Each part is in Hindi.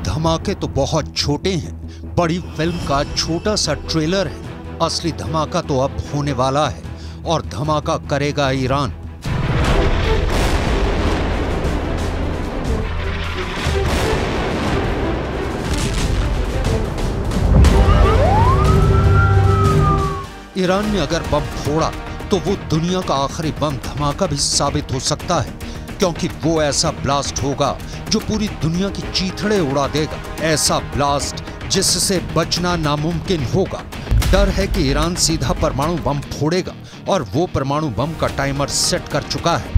धमाके तो बहुत छोटे हैं, बड़ी फिल्म का छोटा सा ट्रेलर है। असली धमाका तो अब होने वाला है और धमाका करेगा ईरान। ईरान ने अगर बम फोड़ा तो वो दुनिया का आखिरी बम धमाका भी साबित हो सकता है, क्योंकि वो ऐसा ब्लास्ट होगा जो पूरी दुनिया की चीथड़े उड़ा देगा। ऐसा ब्लास्ट जिससे बचना नामुमकिन होगा। डर है कि ईरान सीधा परमाणु बम फोड़ेगा और वो परमाणु बम का टाइमर सेट कर चुका है।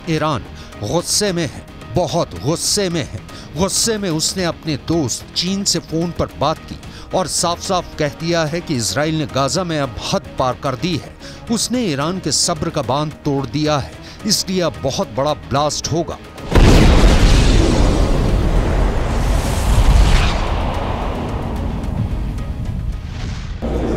ईरान गुस्से में है, बहुत गुस्से में है। गुस्से में उसने अपने दोस्त चीन से फोन पर बात की और साफ साफ कह दिया है कि इजराइल ने गाजा में अब हद पार कर दी है। उसने ईरान के सब्र का बांध तोड़ दिया है, इसलिए अब बहुत बड़ा ब्लास्ट होगा।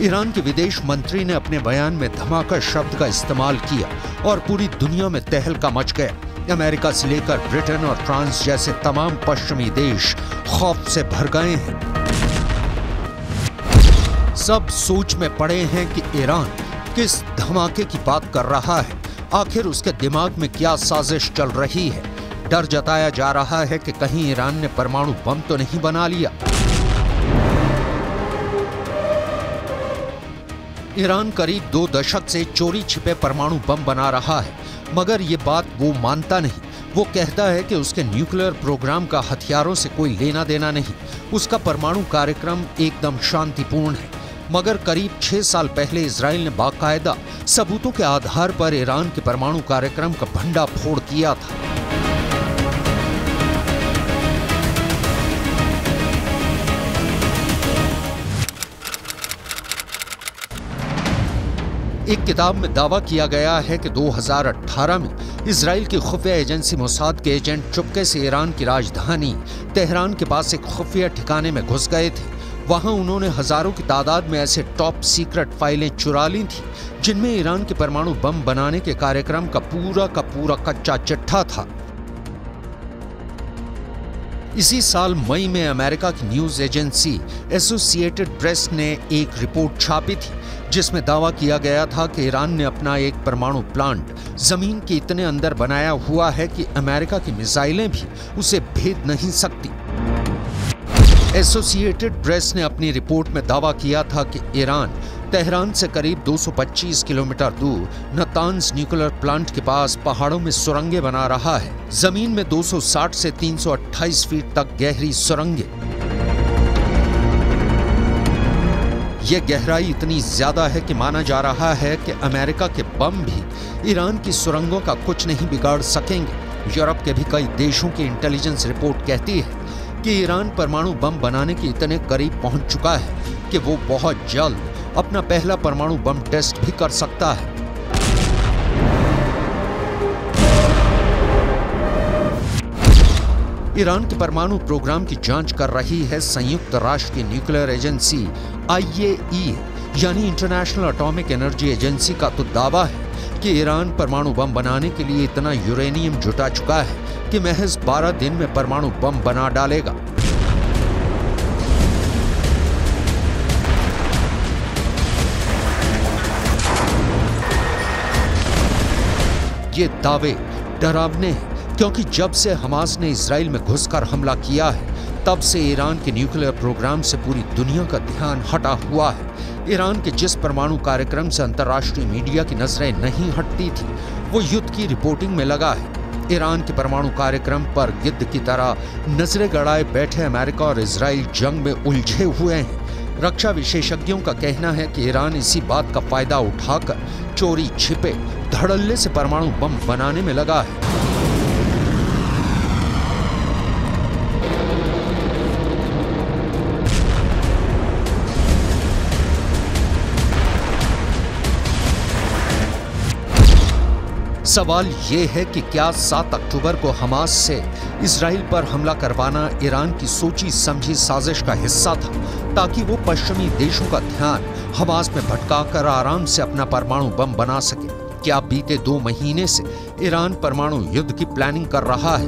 ईरान के विदेश मंत्री ने अपने बयान में धमाका शब्द का इस्तेमाल किया और पूरी दुनिया में तहलका मच गया। अमेरिका से लेकर ब्रिटेन और फ्रांस जैसे तमाम पश्चिमी देश खौफ से भर गए हैं। सब सोच में पड़े हैं कि ईरान किस धमाके की बात कर रहा है, आखिर उसके दिमाग में क्या साजिश चल रही है। डर जताया जा रहा है कि कहीं ईरान ने परमाणु बम तो नहीं बना लिया। ईरान करीब 2 दशक से चोरी छिपे परमाणु बम बना रहा है, मगर ये बात वो मानता नहीं। वो कहता है कि उसके न्यूक्लियर प्रोग्राम का हथियारों से कोई लेना देना नहीं, उसका परमाणु कार्यक्रम एकदम शांतिपूर्ण है। मगर करीब 6 साल पहले इजराइल ने बाकायदा सबूतों के आधार पर ईरान के परमाणु कार्यक्रम का भंडाफोड़ किया था। एक किताब में दावा किया गया है कि 2018 में इजराइल की खुफिया एजेंसी मोसाद के एजेंट चुपके से ईरान की राजधानी तेहरान के पास एक खुफिया ठिकाने में घुस गए थे। वहां उन्होंने हजारों की तादाद में ऐसे टॉप सीक्रेट फाइलें चुरा ली थी जिनमें ईरान के परमाणु बम बनाने के कार्यक्रम का पूरा कच्चा चिट्ठा था। इसी साल मई में अमेरिका की न्यूज एजेंसी एसोसिएटेड प्रेस ने एक रिपोर्ट छापी थी जिसमें दावा किया गया था कि ईरान ने अपना एक परमाणु प्लांट जमीन के इतने अंदर बनाया हुआ है कि अमेरिका की मिसाइलें भी उसे भेद नहीं सकती। एसोसिएटेड प्रेस ने अपनी रिपोर्ट में दावा किया था कि ईरान तेहरान से करीब 225 किलोमीटर दूर नतांज न्यूक्लियर प्लांट के पास पहाड़ों में सुरंगें बना रहा है। जमीन में 260 से 328 फीट तक गहरी सुरंगें। ये गहराई इतनी ज्यादा है कि माना जा रहा है कि अमेरिका के बम भी ईरान की सुरंगों का कुछ नहीं बिगाड़ सकेंगे। यूरोप के भी कई देशों की इंटेलिजेंस रिपोर्ट कहती है कि ईरान परमाणु बम बनाने के इतने करीब पहुंच चुका है कि वो बहुत जल्द अपना पहला परमाणु बम टेस्ट भी कर सकता है। ईरान के परमाणु प्रोग्राम की जांच कर रही है संयुक्त राष्ट्र की न्यूक्लियर एजेंसी IAEA यानी इंटरनेशनल एटॉमिक एनर्जी एजेंसी का तो दावा है कि ईरान परमाणु बम बनाने के लिए इतना यूरेनियम जुटा चुका है कि महज 12 दिन में परमाणु बम बना डालेगा। ये दावे डरावने हैं क्योंकि जब से हमास ने इजराइल में घुसकर हमला किया है तब से ईरान के न्यूक्लियर प्रोग्राम से पूरी दुनिया का ध्यान हटा हुआ है। ईरान के जिस परमाणु कार्यक्रम से अंतर्राष्ट्रीय मीडिया की नजरें नहीं हटती थी वो युद्ध की रिपोर्टिंग में लगा है। ईरान के परमाणु कार्यक्रम पर गिद्ध की तरह नजरें गड़ाए बैठे अमेरिका और इजराइल जंग में उलझे हुए हैं। रक्षा विशेषज्ञों का कहना है कि ईरान इसी बात का फायदा उठाकर चोरी छिपे धड़ल्ले से परमाणु बम बनाने में लगा है। सवाल ये है कि क्या 7 अक्टूबर को हमास से इजराइल पर हमला करवाना ईरान की सोची समझी साजिश का हिस्सा था, ताकि वो पश्चिमी देशों का ध्यान हमास में भटकाकर आराम से अपना परमाणु बम बना सके। क्या बीते 2 महीने से ईरान परमाणु युद्ध की प्लानिंग कर रहा है?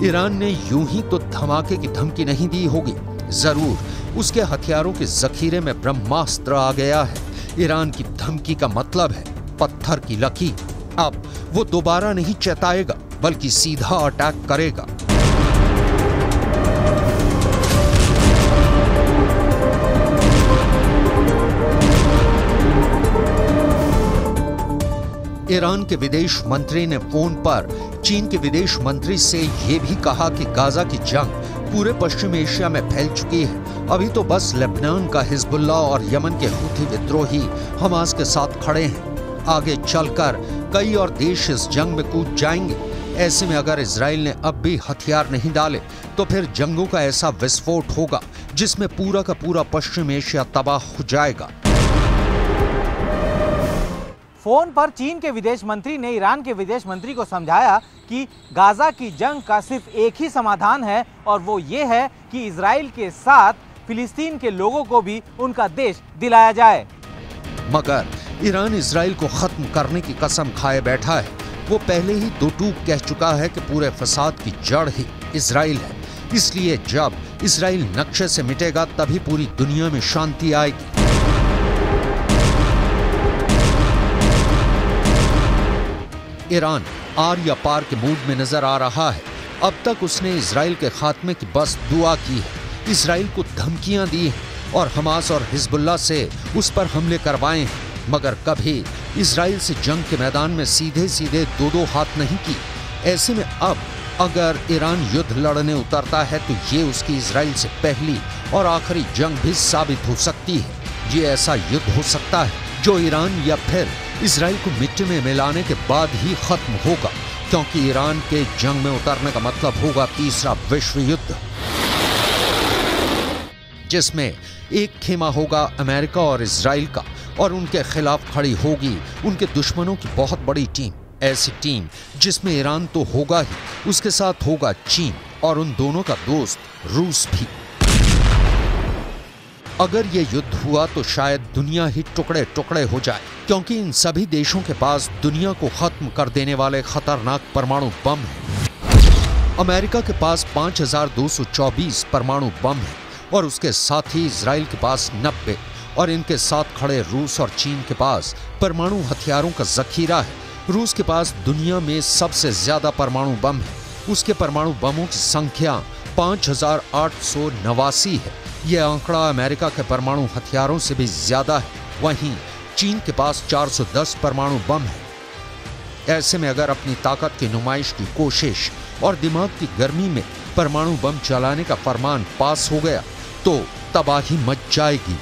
ईरान ने यूं ही तो धमाके की धमकी नहीं दी होगी, जरूर उसके हथियारों के जखीरे में ब्रह्मास्त्र आ गया है। ईरान की धमकी का मतलब है पत्थर की लकीर। अब वो दोबारा नहीं चेताएगा, बल्कि सीधा अटैक करेगा। ईरान के विदेश मंत्री ने फोन पर चीन के विदेश मंत्री से यह भी कहा कि गाजा की जंग पूरे पश्चिम एशिया में फैल चुकी है। अभी तो बस लेबनान का हिजबुल्लाह और यमन के हूथी विद्रोही हमास के साथ खड़े हैं। आगे चलकर कई और देश इस जंग में कूद जाएंगे। ऐसे में अगर इजराइल ने अब भी हथियार नहीं डाले तो फिर जंगों का ऐसा विस्फोट होगा जिसमें पूरा का पूरा पश्चिम एशिया तबाह हो जाएगा। फोन पर चीन के विदेश मंत्री ने ईरान के विदेश मंत्री को समझाया कि गाजा की जंग का सिर्फ एक ही समाधान है, और वो ये है कि इजराइल के साथ फिलिस्तीन के लोगों को भी उनका देश दिलाया जाए। मगर ईरान इजराइल को खत्म करने की कसम खाए बैठा है। वो पहले ही दो टूक कह चुका है कि पूरे फसाद की जड़ ही इजराइल है। इसलिए जब इजराइल नक्शे से मिटेगा तभी पूरी दुनिया में शांति आएगी। ईरान आर या पार के मूड में नजर आ रहा है। अब तक उसने इजराइल के खात्मे की बस दुआ की है, इजराइल को धमकियां दी हैं और हमास और हिजबुल्लाह से उस पर हमले करवाए हैं, मगर कभी इजराइल से जंग के मैदान में सीधे सीधे दो हाथ नहीं की। ऐसे में अब अगर ईरान युद्ध लड़ने उतरता है तो ये उसकी इजराइल से पहली और आखिरी जंग भी साबित हो सकती है। ये ऐसा युद्ध हो सकता है जो ईरान या फिर इजराइल को मिट्टी में मिलाने के बाद ही खत्म होगा, क्योंकि ईरान के जंग में उतरने का मतलब होगा तीसरा विश्व युद्ध, जिसमें एक खेमा होगा अमेरिका और इजराइल का, और उनके खिलाफ खड़ी होगी उनके दुश्मनों की बहुत बड़ी टीम। ऐसी टीम जिसमें ईरान तो होगा ही, उसके साथ होगा चीन और उन दोनों का दोस्त रूस भी। अगर ये युद्ध हुआ तो शायद दुनिया ही टुकड़े टुकड़े हो जाए, क्योंकि इन सभी देशों के पास दुनिया को खत्म कर देने वाले खतरनाक परमाणु बम हैं। अमेरिका के पास 5224 परमाणु बम हैं और उसके साथ ही इजराइल के पास 90, और इनके साथ खड़े रूस और चीन के पास परमाणु हथियारों का जखीरा है। रूस के पास दुनिया में सबसे ज्यादा परमाणु बम है। उसके परमाणु बमों की संख्या 5889 है। यह आंकड़ा अमेरिका के परमाणु हथियारों से भी ज्यादा है। वहीं चीन के पास 410 परमाणु बम है। ऐसे में अगर अपनी ताकत की नुमाइश की कोशिश और दिमाग की गर्मी में परमाणु बम चलाने का फरमान पास हो गया तो तबाही मच जाएगी।